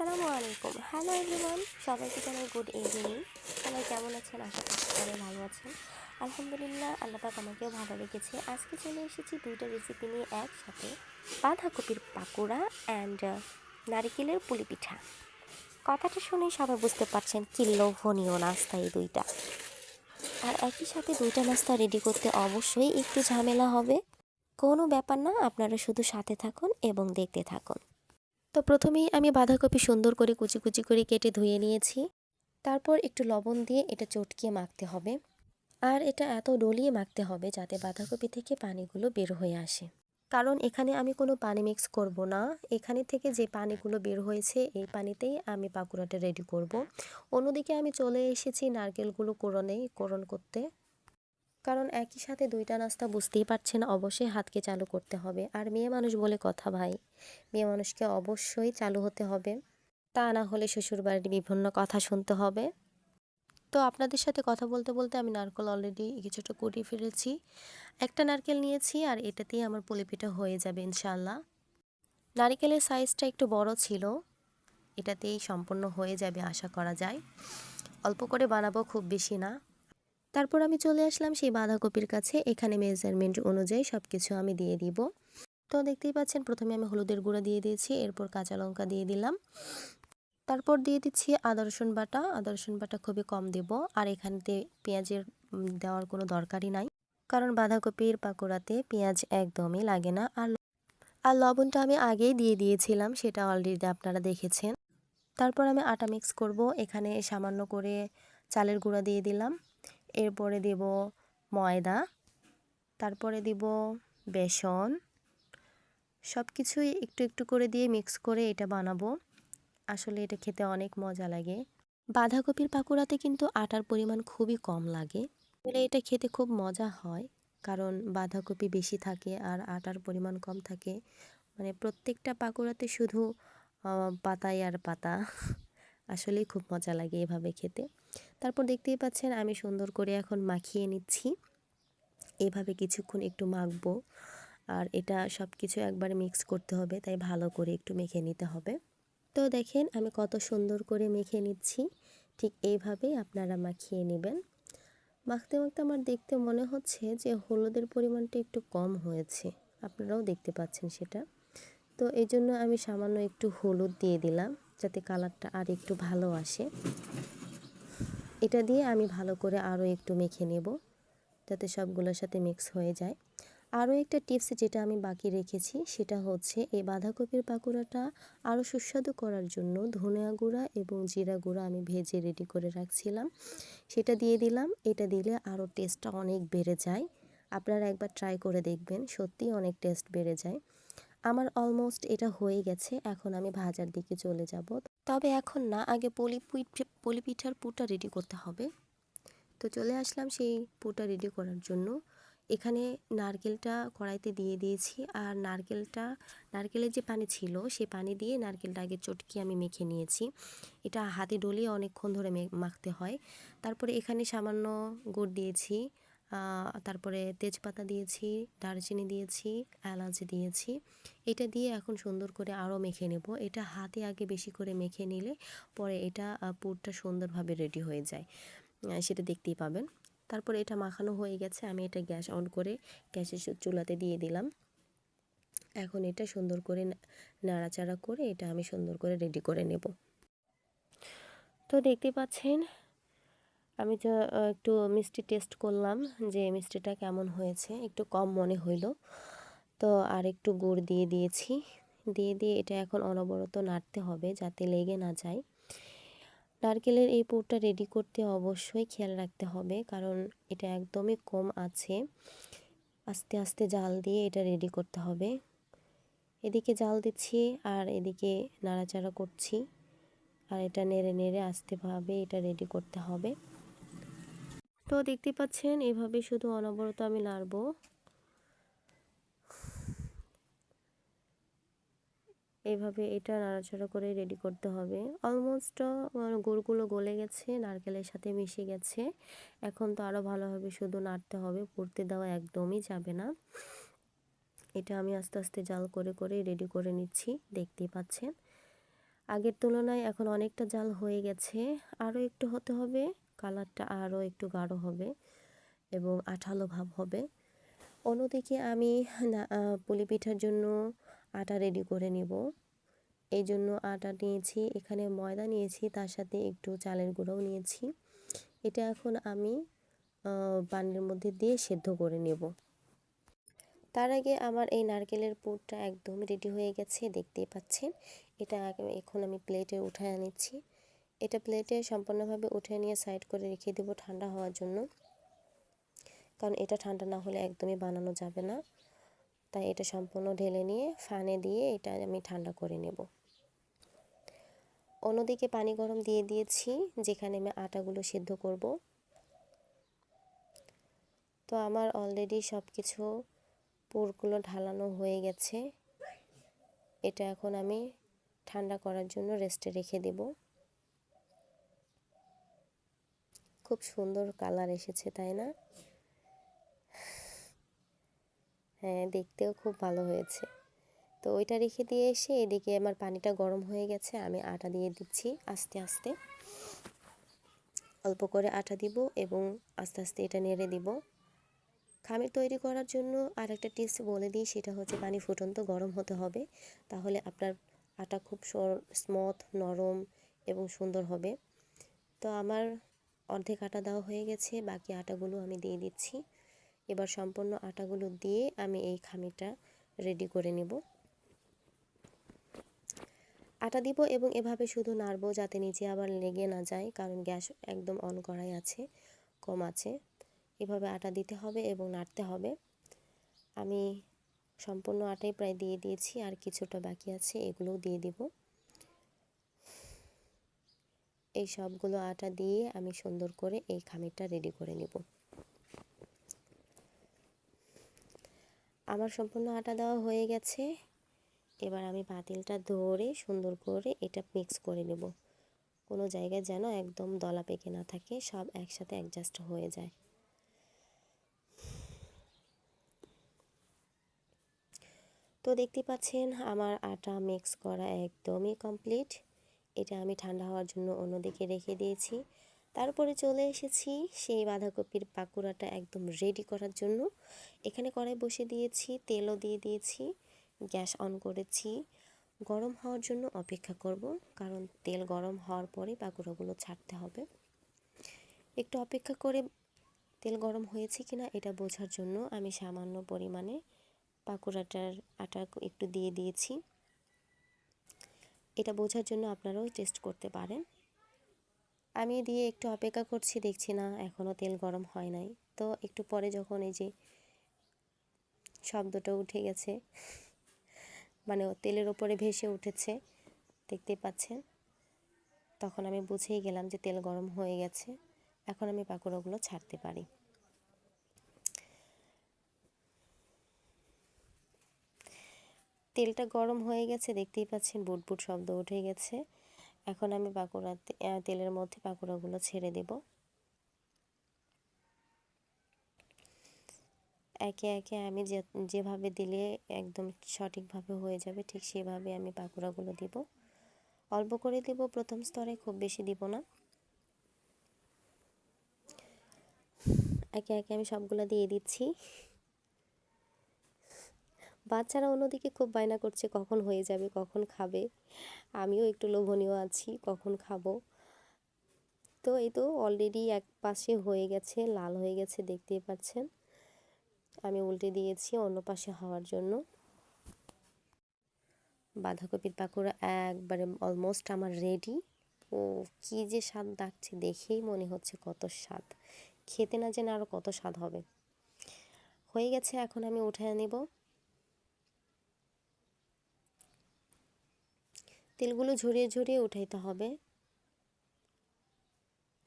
আসসালামু আলাইকুম। Hello everyone, সবাইকে জানাই গুড ইভিনিং। সবাই কেমন আছেন? আশা করছি সবাই ভালো আছেন। আলহামদুলিল্লাহ, আল্লাহ পাক আমাকেও ভালো রেখেছে। আজকে চলে এসেছি দুইটা রেসিপি নিয়ে একসাথে, বাঁধাকপির পাকোড়া অ্যান্ড নারিকেলের পুলি পিঠা। কথাটা শুনেই সবাই বুঝতে পারছেন কি লোভনীয় নাস্তা এই দুইটা। আর একই সাথে দুইটা নাস্তা রেডি করতে অবশ্যই একটু ঝামেলা হবে। কোনো ব্যাপার না, আপনারা শুধু সাথে থাকুন এবং দেখতে থাকুন। তো প্রথমেই আমি বাঁধাকপি সুন্দর করে কুচি কুচি করে কেটে ধুয়ে নিয়েছি। তারপর একটু লবণ দিয়ে এটা চটকিয়ে মাখতে হবে। আর এটা এত ডলিয়ে মাখতে হবে যাতে বাঁধাকপি থেকে পানিগুলো বের হয়ে আসে। কারণ এখানে আমি কোনো পানি মিক্স করব না। এখানে থেকে যে পানিগুলো বের হয়েছে এই পানিতেই আমি পাকোড়াটা রেডি করব। অন্যদিকে আমি চলে এসেছি নারকেলগুলো কোড়ন করতে। কারণ একই সাথে দুইটা নাস্তা বুঝতেই পারছেন, অবশ্যই হাতকে চালু করতে হবে। আর মেয়ে মানুষ বলে কথা ভাই, মেয়ে মানুষকে অবশ্যই চালু হতে হবে, তা না হলে শ্বশুরবাড়ির বিভিন্ন কথা শুনতে হবে। তো আপনাদের সাথে কথা বলতে বলতে আমি নারকেল অলরেডি কিছুটা কুটিয়ে ফেলেছি। একটা নারকেল নিয়েছি আর এটাতেই আমার পুলি পিঠা হয়ে যাবে ইনশাল্লাহ। নারকেলের সাইজটা একটু বড় ছিল, এটাতেই সম্পূর্ণ হয়ে যাবে আশা করা যায়। অল্প করে বানাবো, খুব বেশি না। তারপর আমি চলে আসলাম সেই বাঁধাকপির কাছে। এখানে মেজারমেন্ট অনুযায়ী সব কিছু আমি দিয়ে দিব। তো দেখতেই পাচ্ছেন, প্রথমে আমি হলুদের গুঁড়া দিয়ে দিয়েছি, এরপর কাঁচা লঙ্কা দিয়ে দিলাম। তারপর দিয়ে দিচ্ছি আদা রসুন বাটা। আদা রসুন বাটা খুবই কম দেব। আর এখানে পেঁয়াজের দেওয়ার কোনো দরকারই নাই, কারণ বাঁধাকপির পাকোড়াতে পেঁয়াজ একদমই লাগে না। আর লবণটা আমি আগেই দিয়ে দিয়েছিলাম, সেটা অলরেডি আপনারা দেখেছেন। তারপর আমি আটা মিক্স করব। এখানে সামান্য করে চালের গুঁড়া দিয়ে দিলাম, এরপরে দেব ময়দা, তারপরে দিব বেসন। সব কিছুই একটু একটু করে দিয়ে মিক্স করে এটা বানাবো। আসলে এটা খেতে অনেক মজা লাগে। বাঁধাকপির পাকোড়াতে কিন্তু আটার পরিমাণ খুবই কম লাগে, বলে এটা খেতে খুব মজা হয়। কারণ বাঁধাকপি বেশি থাকে আর আটার পরিমাণ কম থাকে, মানে প্রত্যেকটা পাকোড়াতে শুধু পাতায় আর পাতা। আসলেই খুব মজা লাগে এভাবে খেতে। তারপর দেখতেই পাচ্ছেন আমি সুন্দর করে এখন মাখিয়ে নিচ্ছি। এভাবে কিছুক্ষণ একটু মাখবো। আর এটা সব কিছু একবারে মিক্স করতে হবে, তাই ভালো করে একটু মেখে নিতে হবে। তো দেখেন আমি কত সুন্দর করে মেখে নিচ্ছি। ঠিক এইভাবেই আপনারা মাখিয়ে নেবেন। মাখতে মাখতে আমার দেখতে মনে হচ্ছে যে হলুদের পরিমাণটা একটু কম হয়েছে, আপনারাও দেখতে পাচ্ছেন সেটা। তো এই জন্য আমি সামান্য একটু হলুদ দিয়ে দিলাম, যাতে কালারটা আর একটু ভালো আসে। এটা দিয়ে আমি ভালো করে আরও একটু মেখে নেব, যাতে সবগুলোর সাথে মিক্স হয়ে যায়। আরও একটা টিপস যেটা আমি বাকি রেখেছি, সেটা হচ্ছে এই বাঁধাকপির পাকোড়াটা আরও সুস্বাদু করার জন্য ধনিয়া গুঁড়া এবং জিরা গুঁড়া আমি ভেজে রেডি করে রাখছিলাম, সেটা দিয়ে দিলাম। এটা দিলে আরও টেস্টটা অনেক বেড়ে যায়। আপনারা একবার ট্রাই করে দেখবেন, সত্যিই অনেক টেস্ট বেড়ে যায়। আমার অলমোস্ট এটা হয়ে গেছে, এখন আমি ভাজার দিকে চলে যাব। তবে এখন না, আগে পলি পিঠার পুরটা রেডি করতে হবে। তো চলে আসলাম সেই পুরটা রেডি করার জন্য। এখানে নারকেলটা কড়াইতে দিয়ে দিয়েছি। আর নারকেলের যে পানি ছিল সেই পানি দিয়ে নারকেলটা আগে চটকিয়ে আমি মেখে নিয়েছি। এটা হাতে ডলিয়ে অনেকক্ষণ ধরে মাখতে হয়। তারপরে এখানে সামান্য গুড় দিয়েছি, তারপরে তেজপাতা দিয়েছি, দারচিনি দিয়েছি, এলাচ দিয়েছি। এটা দিয়ে এখন সুন্দর করে আরও মেখে নেব। এটা হাতে আগে বেশি করে মেখে নিলে পরে এটা পুরটা সুন্দরভাবে রেডি হয়ে যায়, সেটা দেখতেই পাবেন। তারপরে এটা মাখানো হয়ে গেছে, আমি এটা গ্যাস অন করে গ্যাসের চুলাতে দিয়ে দিলাম। এখন এটা সুন্দর করে নাড়াচাড়া করে এটা আমি সুন্দর করে রেডি করে নেব। তো দেখতে পাচ্ছেন আমি তো একটু মিষ্টি টেস্ট করলাম যে মিষ্টিটা কেমন হয়েছে, একটু কম মনে হইল। তো আর একটু গুড় দিয়ে দিয়েছি, দিয়ে এটা এখন অনবরত নাড়তে হবে যাতে লেগে না যায়। নারকেলের এই পুরটা রেডি করতে অবশ্যই খেয়াল রাখতে হবে, কারণ এটা একদমই কম আছে, আস্তে আস্তে জাল দিয়ে এটা রেডি করতে হবে। এদিকে জাল দিচ্ছি আর এদিকে নাড়াচাড়া করছি, আর এটা নেড়ে নেড়ে আস্তেভাবে এটা রেডি করতে হবে। তো দেখতে পাচ্ছেন এভাবে শুধু অনবরত আমি নাড়বো। এইভাবে এটা নাড়াচাড়া করে রেডি করতে হবে। অলমোস্ট গুড়গুলো গলে গেছে, নারকেলের সাথে মিশে গেছে। এখন তো আরও ভালোভাবে শুধু নাড়তে হবে, পুড়তে দেওয়া একদমই যাবে না। এটা আমি আস্তে আস্তে জাল করে করে রেডি করে নিচ্ছি, দেখতেই পাচ্ছেন। আগের তুলনায় এখন অনেকটা জাল হয়ে গেছে, আরও একটু হতে হবে, কালারটা আরও একটু গাঢ় হবে এবং আঠালো ভাব হবে। অন্যদিকে আমি পুলি পিঠার জন্য আটা রেডি করে নিব। এই জন্য আটা নিয়েছি, এখানে ময়দা নিয়েছি, তার সাথে একটু চালের গুঁড়োও নিয়েছি। এটা এখন আমি পানির মধ্যে দিয়ে সেদ্ধ করে নেব। তার আগে আমার এই নারকেলের পুরটা একদম রেডি হয়ে গেছে, দেখতেই পাচ্ছেন। এটা এখন আমি প্লেটে উঠায় নিচ্ছি। এটা প্লেটে সম্পূর্ণভাবে উঠে নিয়ে সাইড করে রেখে দেবো ঠান্ডা হওয়ার জন্য, কারণ এটা ঠান্ডা না হলে একদমই বানানো যাবে না। তাই এটা সম্পূর্ণ ঢেলে নিয়ে ফ্যানে দিয়ে এটা আমি ঠান্ডা করে নেব। অন্যদিকে পানি গরম দিয়ে দিয়েছি, যেখানে আমি আটাগুলো সিদ্ধ করব। তো আমার অলরেডি সব কিছু পুরগুলো ঢালানো হয়ে গেছে। এটা এখন আমি ঠান্ডা করার জন্য রেস্টে রেখে দেব। খুব সুন্দর কালার এসেছে, তাই না? হ্যাঁ, দেখতেও খুব ভালো হয়েছে। তো ওইটা রেখে দিয়ে এসে এদিকে আমার পানিটা গরম হয়ে গেছে, আমি আটা দিয়ে দিচ্ছি আস্তে আস্তে। অল্প করে আটা দিব এবং আস্তে আস্তে এটা নেড়ে দিব। খামির তৈরি করার জন্য আর একটা টিপস বলে দিই, সেটা হচ্ছে পানি ফুটন্ত গরম হতে হবে, তাহলে আপনার আটা খুব স্মুথ, নরম এবং সুন্দর হবে। তো আমার অর্ধেক আটা দেওয়া হয়ে গেছে, বাকি আটাগুলো আমি দিয়ে দিচ্ছি। এবার সম্পূর্ণ আটাগুলো দিয়ে আমি এই খামিরটা রেডি করে নেব। আটা দিব এবং এভাবে শুধু নাড়বো, যাতে নিচে আবার লেগে না যায়, কারণ গ্যাস একদম অন করাই আছে, কম আছে। এভাবে আটা দিতে হবে এবং নাড়তে হবে। আমি সম্পূর্ণ আটাই প্রায় দিয়ে দিয়েছি, আর কিছুটা বাকি আছে, এগুলোও দিয়ে দিব। এই সবগুলো আটা দিয়ে আমি সুন্দর করে এই খামিরটা রেডি করে নেব। আমার সম্পূর্ণ আটা দেওয়া হয়ে গেছে। এবার আমি পাতিলটা ধরে সুন্দর করে এটা মিক্স করে নেব। কোনো জায়গায় যেন একদম দলা পেকে না থাকে, সব একসাথে অ্যাডজাস্ট হয়ে যায়। তো দেখতে পাচ্ছেন আমার আটা মিক্স করা একদমই কমপ্লিট। এটা আমি ঠান্ডা হওয়ার জন্য অন্যদিকে রেখে দিয়েছি। তারপরে চলে এসেছি সেই বাঁধাকপির পাকোড়াটা একদম রেডি করার জন্য। এখানে কড়াই বসিয়ে দিয়েছি, তেলও দিয়ে দিয়েছি, গ্যাস অন করেছি। গরম হওয়ার জন্য অপেক্ষা করব, কারণ তেল গরম হওয়ার পরে পাকোড়াগুলো ছাড়তে হবে। একটু অপেক্ষা করে তেল গরম হয়েছে কিনা এটা বোঝার জন্য আমি সামান্য পরিমাণে পাকোড়াটার আটা একটু দিয়ে দিয়েছি। এটা বোঝার জন্য আপনারাও টেস্ট করতে পারেন। আমি দিয়ে একটু অপেক্ষা করছি, দেখছি না এখনও তেল গরম হয় নাই। তো একটু পরে যখন এই যে শব্দটা উঠে গেছে, মানে তেলের ওপরে ভেসে উঠেছে, দেখতে পাচ্ছেন, তখন আমি বুঝেই গেলাম যে তেল গরম হয়ে গেছে। এখন আমি পাকোড়াগুলো ছাড়তে পারি। তেলটা গরম হয়ে গেছে, দেখতেই পাচ্ছেন বুটবুট শব্দ উঠে গেছে। এখন আমি তেলের মধ্যে পাকোড়াগুলো ছেড়ে দেব। একে একে আমি যেভাবে দিলে একদম সঠিকভাবে হয়ে যাবে, ঠিক সেভাবে আমি পাকোড়াগুলো দিব। অল্প করে দিব প্রথম স্তরে, খুব বেশি দিব না। একে একে আমি সবগুলো দিয়ে দিচ্ছি। বাচ্চারা অন্যদিকে খুব বায়না করছে কখন হয়ে যাবে, কখন খাবে। আমিও একটু লোভনীয় আছি, কখন খাবো। তো এই তো অলরেডি এক পাশে হয়ে গেছে, লাল হয়ে গেছে, দেখতেই পাচ্ছেন। আমি উল্টে দিয়েছি অন্য পাশে হওয়ার জন্য। বাঁধাকপির পাকোড়া একবারে অলমোস্ট আমার রেডি। ও কি যে স্বাদ লাগছে, দেখেই মনে হচ্ছে কত স্বাদ, খেতে না জেনে আরও কত স্বাদ হবে। হয়ে গেছে, এখন আমি উঠায় নেব। তেলগুলো ঝরিয়ে ঝরিয়ে উঠাইতে হবে,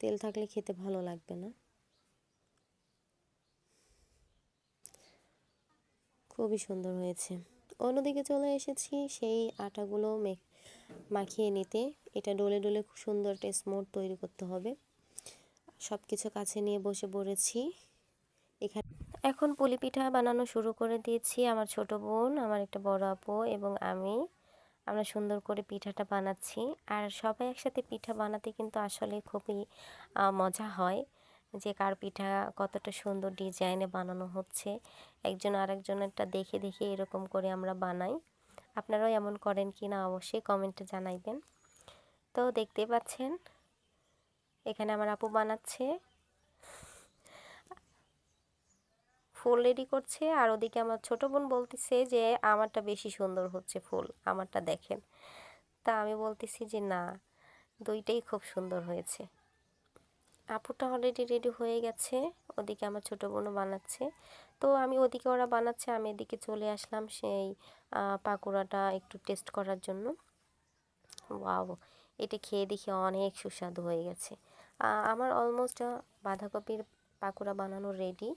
তেল থাকলে খেতে ভালো লাগবে না। খুবই সুন্দর হয়েছে। অন্যদিকে চলে এসেছি সেই আটাগুলো মাখিয়ে নিতে। এটা ডলে ডলে খুব সুন্দর একটা স্মুথ তৈরি করতে হবে। সব কিছু কাছে নিয়ে বসে পড়েছি এখানে। এখন পুলি পিঠা বানানো শুরু করে দিয়েছি। আমার ছোট বোন, আমার একটা বড় আপু এবং আমি। আমরা সুন্দর করে পিঠাটা বানাচ্ছি। আর সবাই একসাথে পিঠা বানাতে কিন্তু আসলে খুবই মজা হয়, যে কার পিঠা কতটা সুন্দর ডিজাইনে বানানো হচ্ছে। একজন আরেকজনেরটা দেখে দেখে এরকম করে আমরা বানাই। আপনারাও এমন করেন কি না অবশ্যই কমেন্টে জানাইবেন। তো দেখতেই পাচ্ছেন এখানে আমার আপু বানাচ্ছে, ফুল রেডি করছে। আর ওদিকে আমার ছোট বোন বলতেছে যে আমারটা বেশি সুন্দর হচ্ছে ফুল, আমারটা দেখেন। তা আমি বলতেছি যে না, দুইটাই খুব সুন্দর হয়েছে। আপুটা অলরেডি রেডি হয়ে গেছে, ওদিকে আমার ছোট বোনও বানাচ্ছে। তো আমি ওদিকে ওরা বানাচ্ছে, আমি এদিকে চলে আসলাম সেই পাকোড়াটা একটু টেস্ট করার জন্য। ওয়াও, এটা খেয়ে দেখি অনেক সুস্বাদু হয়ে গেছে। আমার অলমোস্ট বাঁধাকপির পাকোড়া বানানো রেডি।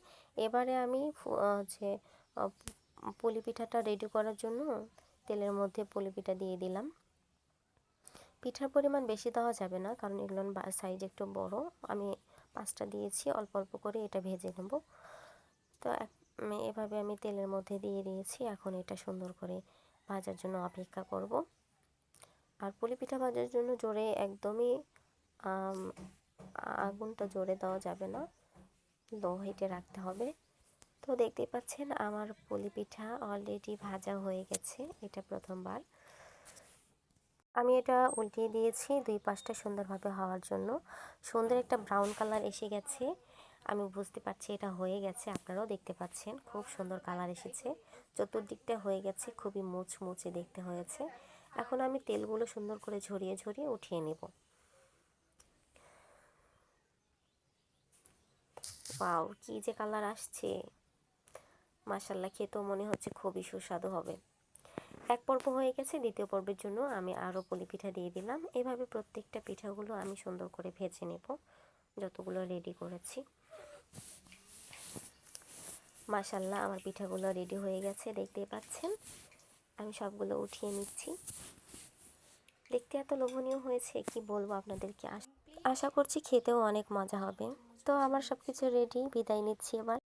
এবারে আমি হচ্ছে পুলি পিঠাটা রেডি করার জন্য তেলের মধ্যে পুলি পিঠা দিয়ে দিলাম। পিঠার পরিমাণ বেশি দেওয়া যাবে না, কারণ এগুলোর সাইজ একটু বড়। আমি 5টা দিয়েছি, অল্প অল্প করে এটা ভেজে নেব। তো এভাবে আমি তেলের মধ্যে দিয়ে দিয়েছি। এখন এটা সুন্দর করে ভাজার জন্য অপেক্ষা করব। আর পুলি পিঠা ভাজার জন্য জোরে একদমই আগুনটা জোরে দেওয়া যাবে না, লো হিটে রাখতে হবে। তো দেখতেই পাচ্ছেন আমার পুলি পিঠা অলরেডি ভাজা হয়ে গেছে। এটা প্রথমবার আমি এটা উল্টিয়ে দিয়েছি 2 পাশটা সুন্দরভাবে হওয়ার জন্য। সুন্দর একটা ব্রাউন কালার এসে গেছে, আমি বুঝতে পারছি এটা হয়ে গেছে। আপনারাও দেখতে পাচ্ছেন খুব সুন্দর কালার এসেছে, চতুর্দিকটা হয়ে গেছে, খুবই মুচমুচে দেখতে হয়েছে। এখন আমি তেলগুলো সুন্দর করে ঝরিয়ে ঝরিয়ে উঠিয়ে নেব। ওয়াও, কি যে কালার আসছে, মাশাল্লাহ, খেতেও মনে হচ্ছে খুবই সুস্বাদু হবে। এক পর্ব হয়ে গেছে, দ্বিতীয় পর্বের জন্য আমি আরও পুলি পিঠা দিয়ে দিলাম। এভাবে প্রত্যেকটা পিঠাগুলো আমি সুন্দর করে ভেজে নেব, যতগুলো রেডি করেছি। মাশাল্লাহ, আমার পিঠাগুলো রেডি হয়ে গেছে, দেখতেই পাচ্ছেন। আমি সবগুলো উঠিয়ে নিচ্ছি। দেখতে এত লোভনীয় হয়েছে, কি বলবো আপনাদেরকে। আশা করছি খেতেও অনেক মজা হবে। তো আমার সব কিছু রেডি, বিদায় নিচ্ছি এবার।